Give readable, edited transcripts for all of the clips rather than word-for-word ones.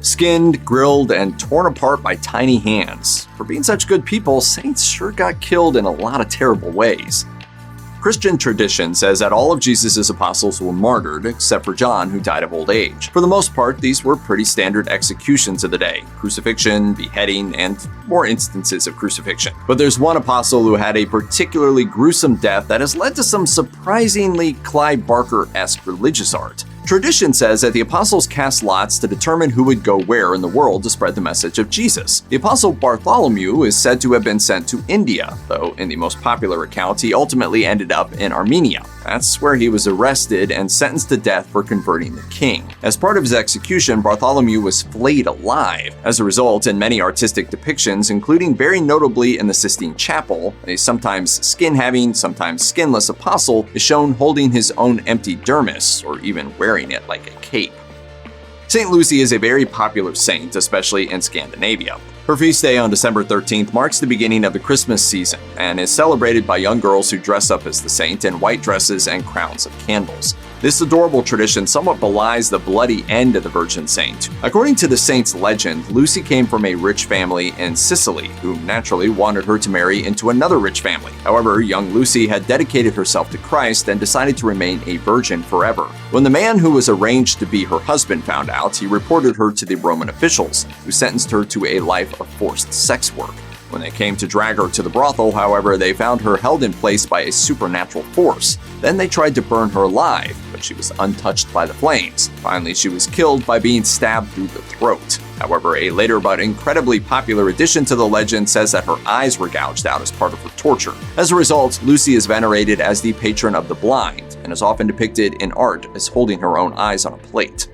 Skinned, grilled, and torn apart by tiny hands. For being such good people, saints sure got killed in a lot of terrible ways. Christian tradition says that all of Jesus' apostles were martyred, except for John, who died of old age. For the most part, these were pretty standard executions of the day: crucifixion, beheading, and more instances of crucifixion. But there's one apostle who had a particularly gruesome death that has led to some surprisingly Clive Barker-esque religious art. Tradition says that the apostles cast lots to determine who would go where in the world to spread the message of Jesus. The apostle Bartholomew is said to have been sent to India, though in the most popular account he ultimately ended up in Armenia. That's where he was arrested and sentenced to death for converting the king. As part of his execution, Bartholomew was flayed alive. As a result, in many artistic depictions, including very notably in the Sistine Chapel, a sometimes skin-having, sometimes skinless apostle is shown holding his own empty dermis, or even wearing it like a cape. St. Lucy is a very popular saint, especially in Scandinavia. Her feast day on December 13th marks the beginning of the Christmas season and is celebrated by young girls who dress up as the saint in white dresses and crowns of candles. This adorable tradition somewhat belies the bloody end of the Virgin Saint. According to the saint's legend, Lucy came from a rich family in Sicily, who naturally wanted her to marry into another rich family. However, young Lucy had dedicated herself to Christ and decided to remain a virgin forever. When the man who was arranged to be her husband found out, he reported her to the Roman officials, who sentenced her to a life of forced sex work. When they came to drag her to the brothel, however, they found her held in place by a supernatural force. Then they tried to burn her alive, but she was untouched by the flames. Finally, she was killed by being stabbed through the throat. However, a later but incredibly popular addition to the legend says that her eyes were gouged out as part of her torture. As a result, Lucy is venerated as the patron of the blind and is often depicted in art as holding her own eyes on a plate.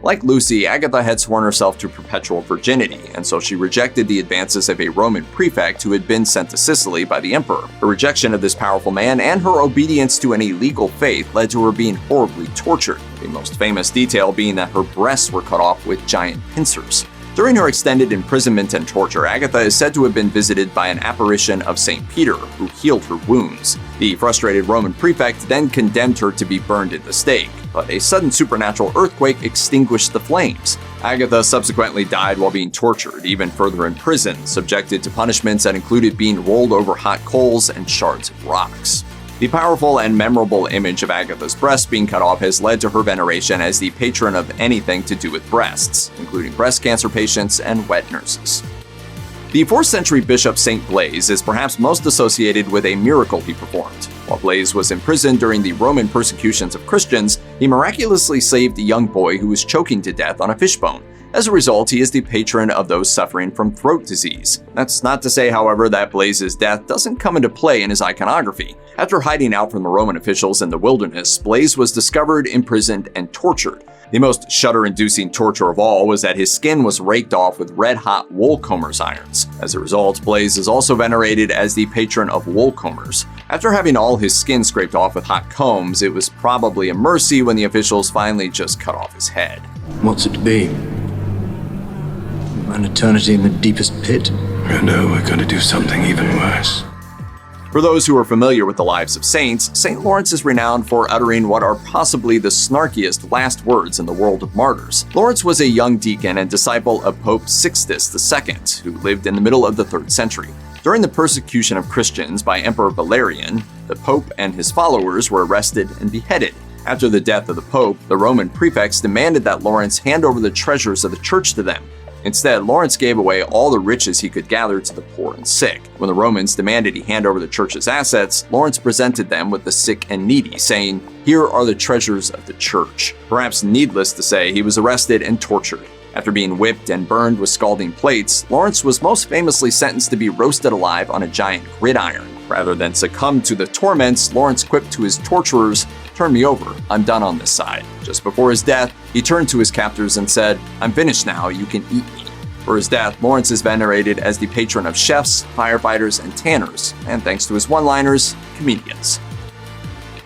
Like Lucy, Agatha had sworn herself to perpetual virginity, and so she rejected the advances of a Roman prefect who had been sent to Sicily by the emperor. Her rejection of this powerful man and her obedience to an illegal faith led to her being horribly tortured, the most famous detail being that her breasts were cut off with giant pincers. During her extended imprisonment and torture, Agatha is said to have been visited by an apparition of St. Peter, who healed her wounds. The frustrated Roman prefect then condemned her to be burned at the stake, but a sudden supernatural earthquake extinguished the flames. Agatha subsequently died while being tortured, even further in prison, subjected to punishments that included being rolled over hot coals and shards of rocks. The powerful and memorable image of Agatha's breast being cut off has led to her veneration as the patron of anything to do with breasts, including breast cancer patients and wet nurses. The 4th century bishop St. Blaise is perhaps most associated with a miracle he performed. While Blaise was imprisoned during the Roman persecutions of Christians, he miraculously saved a young boy who was choking to death on a fishbone. As a result, he is the patron of those suffering from throat disease. That's not to say, however, that Blaise's death doesn't come into play in his iconography. After hiding out from the Roman officials in the wilderness, Blaise was discovered, imprisoned, and tortured. The most shudder-inducing torture of all was that his skin was raked off with red-hot wool-combers' irons. As a result, Blaise is also venerated as the patron of wool-combers. After having all his skin scraped off with hot combs, it was probably a mercy when the officials finally just cut off his head. What's it to be? An eternity in the deepest pit? No, we're going to do something even worse. For those who are familiar with the lives of saints, St. Lawrence is renowned for uttering what are possibly the snarkiest last words in the world of martyrs. Lawrence was a young deacon and disciple of Pope Sixtus II, who lived in the middle of the 3rd century. During the persecution of Christians by Emperor Valerian, the Pope and his followers were arrested and beheaded. After the death of the Pope, the Roman prefects demanded that Lawrence hand over the treasures of the church to them. Instead, Lawrence gave away all the riches he could gather to the poor and sick. When the Romans demanded he hand over the church's assets, Lawrence presented them with the sick and needy, saying, "Here are the treasures of the church." Perhaps needless to say, he was arrested and tortured. After being whipped and burned with scalding plates, Lawrence was most famously sentenced to be roasted alive on a giant gridiron. Rather than succumb to the torments, Lawrence quipped to his torturers, "Turn me over, I'm done on this side." Just before his death, he turned to his captors and said, "I'm finished now, you can eat me." For his death, Lawrence is venerated as the patron of chefs, firefighters, and tanners, and thanks to his one-liners, comedians.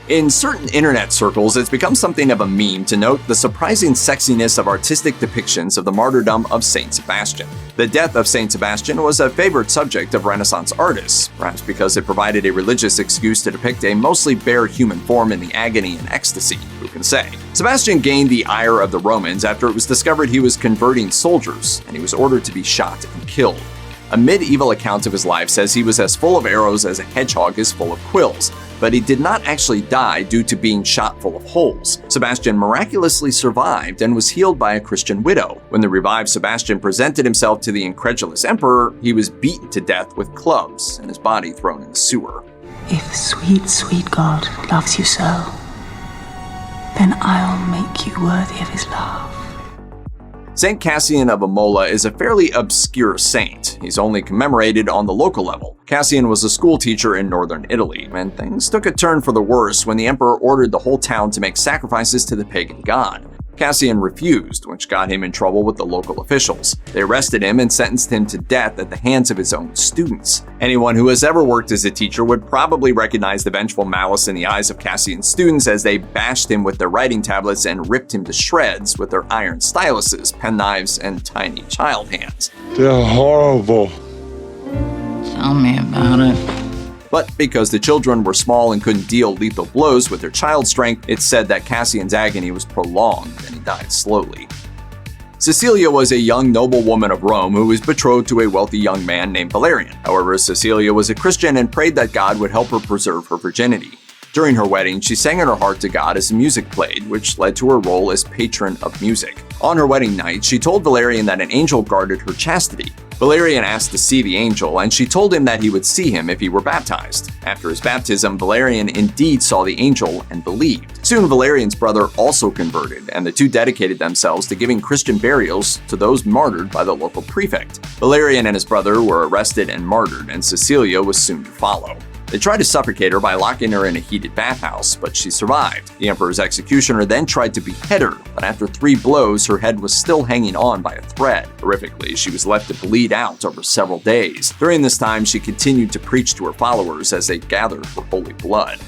In certain internet circles, it's become something of a meme to note the surprising sexiness of artistic depictions of the martyrdom of Saint Sebastian. The death of Saint Sebastian was a favorite subject of Renaissance artists, perhaps because it provided a religious excuse to depict a mostly bare human form in the agony and ecstasy. Who can say? Sebastian gained the ire of the Romans after it was discovered he was converting soldiers, and he was ordered to be shot and killed. A medieval account of his life says he was as full of arrows as a hedgehog is full of quills, but he did not actually die due to being shot full of holes. Sebastian miraculously survived and was healed by a Christian widow. When the revived Sebastian presented himself to the incredulous emperor, he was beaten to death with clubs and his body thrown in the sewer. If the sweet, sweet God loves you so, then I'll make you worthy of his love. Saint Cassian of Imola is a fairly obscure saint. He's only commemorated on the local level. Cassian was a school teacher in northern Italy, and things took a turn for the worse when the emperor ordered the whole town to make sacrifices to the pagan god. Cassian refused, which got him in trouble with the local officials. They arrested him and sentenced him to death at the hands of his own students. Anyone who has ever worked as a teacher would probably recognize the vengeful malice in the eyes of Cassian's students as they bashed him with their writing tablets and ripped him to shreds with their iron styluses, penknives, and tiny child hands. They're horrible. Tell me about it. But because the children were small and couldn't deal lethal blows with their child strength, it's said that Cassian's agony was prolonged and he died slowly. Cecilia was a young noblewoman of Rome who was betrothed to a wealthy young man named Valerian. However, Cecilia was a Christian and prayed that God would help her preserve her virginity. During her wedding, she sang in her heart to God as the music played, which led to her role as patron of music. On her wedding night, she told Valerian that an angel guarded her chastity. Valerian asked to see the angel, and she told him that he would see him if he were baptized. After his baptism, Valerian indeed saw the angel and believed. Soon, Valerian's brother also converted, and the two dedicated themselves to giving Christian burials to those martyred by the local prefect. Valerian and his brother were arrested and martyred, and Cecilia was soon to follow. They tried to suffocate her by locking her in a heated bathhouse, but she survived. The emperor's executioner then tried to behead her, but after 3 blows, her head was still hanging on by a thread. Horrifically, she was left to bleed out over several days. During this time, she continued to preach to her followers as they gathered for holy blood.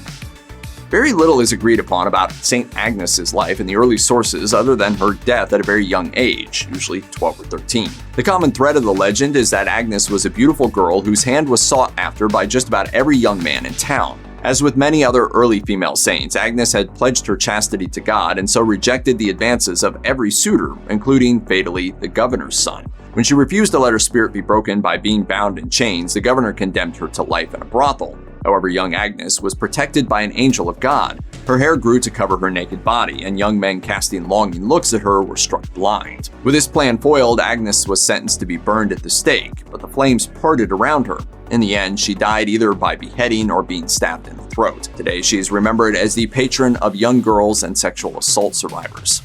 Very little is agreed upon about St. Agnes's life in the early sources other than her death at a very young age, usually 12 or 13. The common thread of the legend is that Agnes was a beautiful girl whose hand was sought after by just about every young man in town. As with many other early female saints, Agnes had pledged her chastity to God and so rejected the advances of every suitor, including, fatally, the governor's son. When she refused to let her spirit be broken by being bound in chains, the governor condemned her to life in a brothel. However, young Agnes was protected by an angel of God. Her hair grew to cover her naked body, and young men casting longing looks at her were struck blind. With this plan foiled, Agnes was sentenced to be burned at the stake, but the flames parted around her. In the end, she died either by beheading or being stabbed in the throat. Today, she is remembered as the patron of young girls and sexual assault survivors.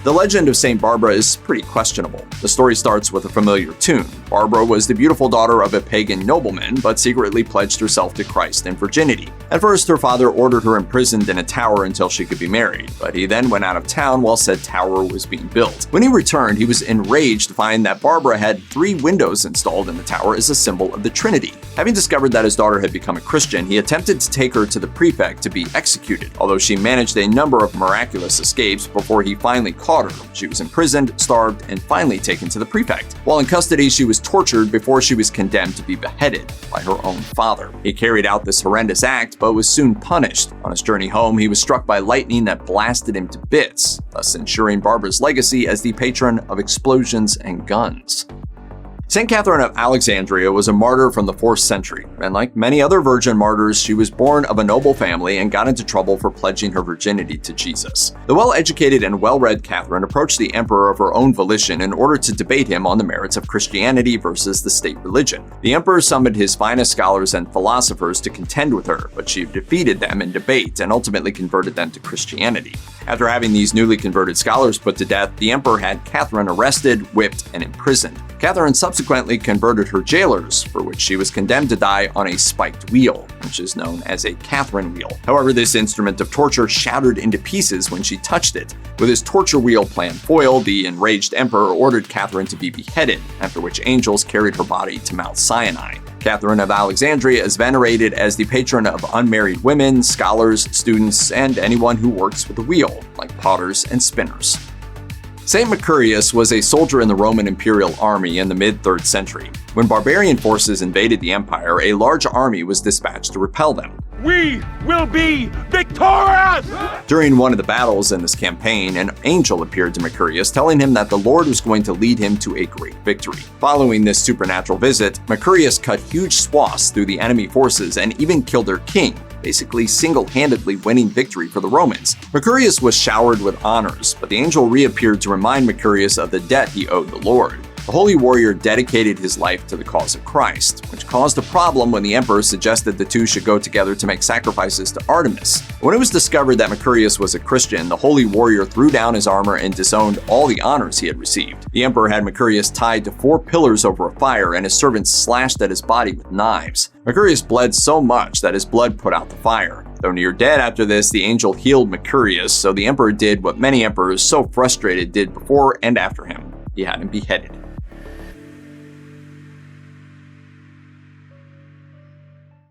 The legend of St. Barbara is pretty questionable. The story starts with a familiar tune. Barbara was the beautiful daughter of a pagan nobleman, but secretly pledged herself to Christ in virginity. At first, her father ordered her imprisoned in a tower until she could be married, but he then went out of town while said tower was being built. When he returned, he was enraged to find that Barbara had 3 windows installed in the tower as a symbol of the Trinity. Having discovered that his daughter had become a Christian, he attempted to take her to the prefect to be executed, although she managed a number of miraculous escapes before he finally caught her. She was imprisoned, starved, and finally taken to the prefect. While in custody, she was tortured before she was condemned to be beheaded by her own father. He carried out this horrendous act, but was soon punished. On his journey home, he was struck by lightning that blasted him to bits, thus ensuring Barbara's legacy as the patron of explosions and guns. St. Catherine of Alexandria was a martyr from the 4th century, and like many other virgin martyrs, she was born of a noble family and got into trouble for pledging her virginity to Jesus. The well-educated and well-read Catherine approached the emperor of her own volition in order to debate him on the merits of Christianity versus the state religion. The emperor summoned his finest scholars and philosophers to contend with her, but she defeated them in debate and ultimately converted them to Christianity. After having these newly converted scholars put to death, the emperor had Catherine arrested, whipped, and imprisoned. Catherine subsequently converted her jailers, for which she was condemned to die on a spiked wheel, which is known as a Catherine wheel. However, this instrument of torture shattered into pieces when she touched it. With his torture wheel plan foiled, the enraged emperor ordered Catherine to be beheaded, after which angels carried her body to Mount Sinai. Catherine of Alexandria is venerated as the patron of unmarried women, scholars, students, and anyone who works with the wheel, like potters and spinners. Saint Mercurius was a soldier in the Roman imperial army in the mid-3rd century. When barbarian forces invaded the empire, a large army was dispatched to repel them. We will be victorious! During one of the battles in this campaign, an angel appeared to Mercurius, telling him that the Lord was going to lead him to a great victory. Following this supernatural visit, Mercurius cut huge swaths through the enemy forces and even killed their king, basically single-handedly winning victory for the Romans. Mercurius was showered with honors, but the angel reappeared to remind Mercurius of the debt he owed the Lord. The holy warrior dedicated his life to the cause of Christ, which caused a problem when the emperor suggested the two should go together to make sacrifices to Artemis. When it was discovered that Mercurius was a Christian, the holy warrior threw down his armor and disowned all the honors he had received. The emperor had Mercurius tied to 4 pillars over a fire, and his servants slashed at his body with knives. Mercurius bled so much that his blood put out the fire. Though near dead after this, the angel healed Mercurius, so the emperor did what many emperors so frustrated did before and after him. He had him beheaded.